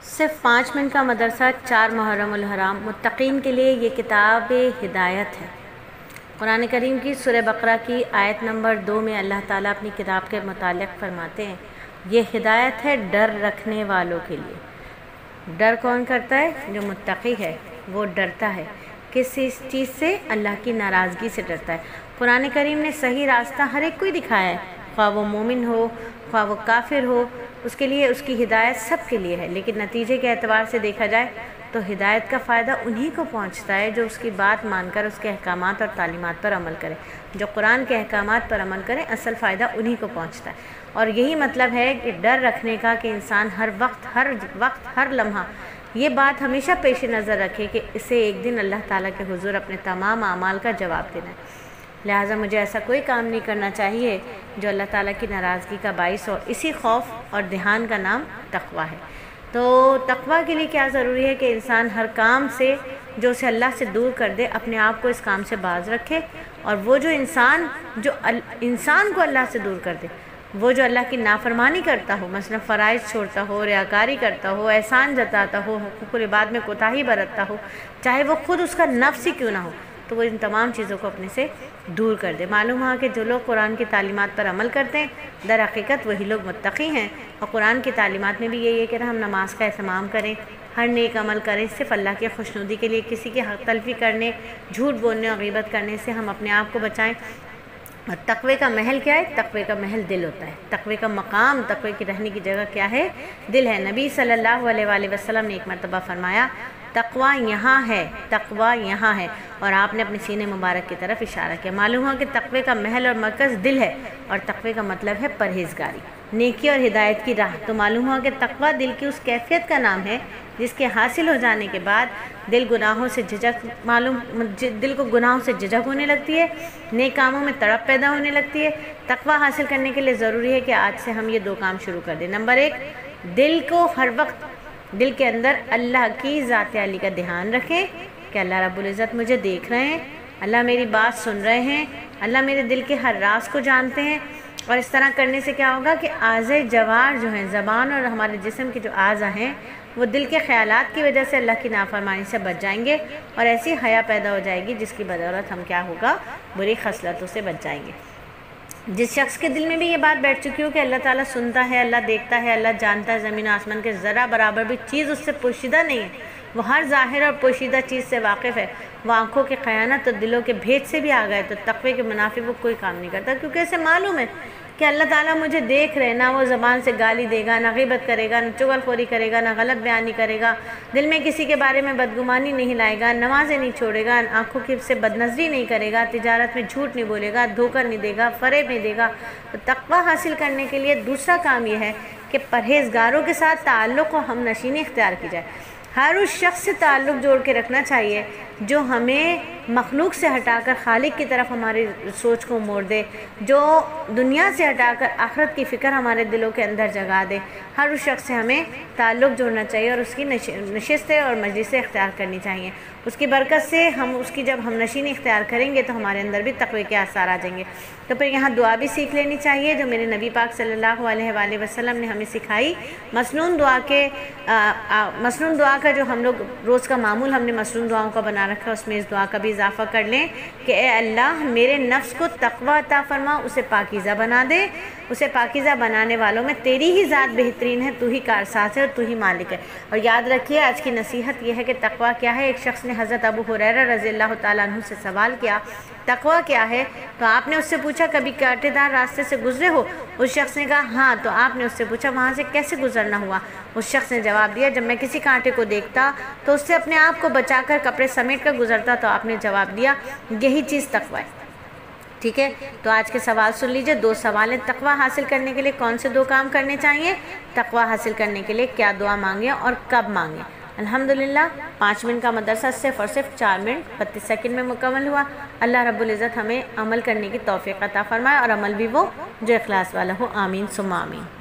صرف 5 منٹ کا مدرسہ 4 محرم الحرام متقین کے لیے یہ کتاب ہدایت ہے۔ قرآن کریم کی سورہ بقرہ کی آیت نمبر 2 میں اللہ تعالیٰ اپنی کتاب کے متعلق فرماتے ہیں، یہ ہدایت ہے ڈر رکھنے والوں کے لیے۔ ڈر کون کرتا ہے؟ جو متقی ہے وہ ڈرتا ہے۔ کس چیز سے؟ اللہ کی ناراضگی سے ڈرتا ہے۔ قرآن کریم نے صحیح راستہ ہر ایک کو ہی دکھایا ہے، خواہ وہ مومن ہو خواہ وہ کافر ہو، اس کے لیے اس کی ہدایت سب کے لیے ہے۔ لیکن نتیجے کے اعتبار سے دیکھا جائے تو ہدایت کا فائدہ انہی کو پہنچتا ہے جو اس کی بات مان کر اس کے احکامات اور تعلیمات پر عمل کرے۔ جو قرآن کے احکامات پر عمل کرے اصل فائدہ انہی کو پہنچتا ہے۔ اور یہی مطلب ہے کہ ڈر رکھنے کا کہ انسان ہر وقت ہر لمحہ یہ بات ہمیشہ پیش نظر رکھے کہ اسے ایک دن اللہ تعالیٰ کے حضور اپنے تمام اعمال کا جواب دینا ہے۔ لہٰذا مجھے ایسا کوئی کام نہیں کرنا چاہیے جو اللہ تعالیٰ کی ناراضگی کا باعث ہو۔ اسی خوف اور دھیان کا نام تقویٰ ہے۔ تو تقویٰ کے لیے کیا ضروری ہے کہ انسان ہر کام سے جو اسے اللہ سے دور کر دے اپنے آپ کو اس کام سے باز رکھے، اور وہ جو انسان کو اللہ سے دور کر دے، وہ جو اللہ کی نافرمانی کرتا ہو، مثلا فرائض چھوڑتا ہو، ریاکاری کرتا ہو، احسان جتاتا ہو، حقوق العباد میں کوتاہی برتتا ہو، چاہے وہ خود اس کا نفس ہی کیوں نہ ہو، تو وہ ان تمام چیزوں کو اپنے سے دور کر دے۔ معلوم ہوا کہ جو لوگ قرآن کی تعلیمات پر عمل کرتے ہیں در حقیقت وہی لوگ متقی ہیں۔ اور قرآن کی تعلیمات میں بھی یہی ہے کہ ہم نماز کا اہتمام کریں، ہر نیک عمل کریں، صرف اللہ کی خوشنودی کے لیے، کسی کی حق تلفی کرنے، جھوٹ بولنے اور غیبت کرنے سے ہم اپنے آپ کو بچائیں۔ اور تقوی کا محل کیا ہے؟ تقوی کا محل دل ہوتا ہے۔ تقوی کا مقام، تقوی کی رہنے کی جگہ کیا ہے؟ دل ہے۔ نبی صلی اللہ علیہ وآلہ وسلم نے ایک مرتبہ فرمایا، تقوی یہاں ہے، تقوی یہاں ہے، اور آپ نے اپنے سینے مبارک کی طرف اشارہ کیا۔ معلوم ہوا کہ تقوی کا محل اور مرکز دل ہے، اور تقوی کا مطلب ہے پرہیزگاری، نیکی اور ہدایت کی راہ۔ تو معلوم ہوا کہ تقوی دل کی اس کیفیت کا نام ہے جس کے حاصل ہو جانے کے بعد دل کو گناہوں سے جھجک ہونے لگتی ہے، نیک کاموں میں تڑپ پیدا ہونے لگتی ہے۔ تقوی حاصل کرنے کے لیے ضروری ہے کہ آج سے ہم یہ 2 کام شروع کر دیں۔ نمبر 1، دل کو ہر وقت دل کے اندر اللہ کی ذات عالی کا دھیان رکھیں کہ اللہ رب العزت مجھے دیکھ رہے ہیں، اللہ میری بات سن رہے ہیں، اللہ میرے دل کے ہر راز کو جانتے ہیں۔ اور اس طرح کرنے سے کیا ہوگا کہ اعضائے جوار جو ہیں، زبان اور ہمارے جسم کے جو اعضاء ہیں، وہ دل کے خیالات کی وجہ سے اللہ کی نافرمانی سے بچ جائیں گے، اور ایسی حیا پیدا ہو جائے گی جس کی بدولت ہم کیا ہوگا؟ بری خصلتوں سے بچ جائیں گے۔ جس شخص کے دل میں بھی یہ بات بیٹھ چکی ہو کہ اللہ تعالیٰ سنتا ہے، اللہ دیکھتا ہے، اللہ جانتا ہے، زمین و آسمان کے ذرہ برابر بھی چیز اس سے پوشیدہ نہیں ہے، وہ ہر ظاہر اور پوشیدہ چیز سے واقف ہے، وہ آنکھوں کے خیانت اور دلوں کے بھید سے بھی آگاہ ہے، تو تقوی کے منافی وہ کوئی کام نہیں کرتا، کیونکہ اسے معلوم ہے کہ اللہ تعالیٰ مجھے دیکھ رہے، نہ وہ زبان سے گالی دے گا، نہ غیبت کرے گا، نہ چغل خوری کرے گا، نہ غلط بیانی کرے گا، دل میں کسی کے بارے میں بدگمانی نہیں لائے گا، نمازیں نہیں چھوڑے گا، آنکھوں کی سے بدنظری نہیں کرے گا، تجارت میں جھوٹ نہیں بولے گا، دھوکہ نہیں دے گا، فریب نہیں دے گا۔ تو تقوی حاصل کرنے کے لیے دوسرا کام یہ ہے کہ پرہیزگاروں کے ساتھ تعلق و ہم نشینی اختیار کی جائے۔ ہر اس شخص سے تعلق جوڑ کے رکھنا چاہیے جو ہمیں مخلوق سے ہٹا کر خالق کی طرف ہماری سوچ کو موڑ دے، جو دنیا سے ہٹا کر آخرت کی فکر ہمارے دلوں کے اندر جگا دے۔ ہر اس شخص سے ہمیں تعلق جوڑنا چاہیے اور اس کی نشستیں اور مجلسیں اختیار کرنی چاہیے۔ اس کی برکت سے جب ہم نشینی اختیار کریں گے تو ہمارے اندر بھی تقوی کے آثار آ جائیں گے۔ تو پھر یہاں دعا بھی سیکھ لینی چاہیے جو میرے نبی پاک صلی اللہ علیہ وآلہ وسلم نے ہمیں سکھائی۔ مسنون دعا کا جو ہم لوگ روز کا معمول ہم نے مسنون دعاؤں کا بنا رکھا ہے، اس میں اس دعا کا بھی اضافہ کر لیں کہ اے اللہ میرے نفس کو تقوی عطا فرما، اسے پاکیزہ بنا دے، اسے پاکیزہ بنانے والوں میں تیری ہی ذات بہترین ہے، تو ہی کارساز ہے اور تو ہی مالک ہے۔ اور یاد رکھیے آج کی نصیحت یہ ہے کہ تقوی کیا ہے۔ ایک شخص نے حضرت ابو ہریرہ رضی اللہ تعالیٰ عنہ سے سوال کیا تقوی کیا ہے، تو آپ نے اس سے پوچھا کبھی کانٹے دار راستے سے گزرے ہو؟ اس شخص نے کہا ہاں۔ تو آپ نے اس سے پوچھا وہاں سے کیسے گزرنا ہوا؟ اس شخص نے جواب دیا جب میں کسی کانٹے کو دیکھتا تو اس سے اپنے آپ کو بچا کر کپڑے سمیٹ کر گزرتا۔ تو آپ نے جواب دیا یہی چیز تقوی ہے۔ ٹھیک ہے، تو آج کے سوال سن لیجئے۔ 2 سوال ہیں، تقوی حاصل کرنے کے لیے کون سے 2 کام کرنے چاہیے، تقوی حاصل کرنے کے لیے کیا دعا مانگیں اور کب مانگیں۔ الحمدللہ 5 منٹ کا مدرسہ صرف اور صرف 4 منٹ 32 سیکنڈ میں مکمل ہوا۔ اللہ رب العزت ہمیں عمل کرنے کی توفیق عطا فرمائے، اور عمل بھی وہ جو اخلاص والا ہو۔ آمین ثم آمین۔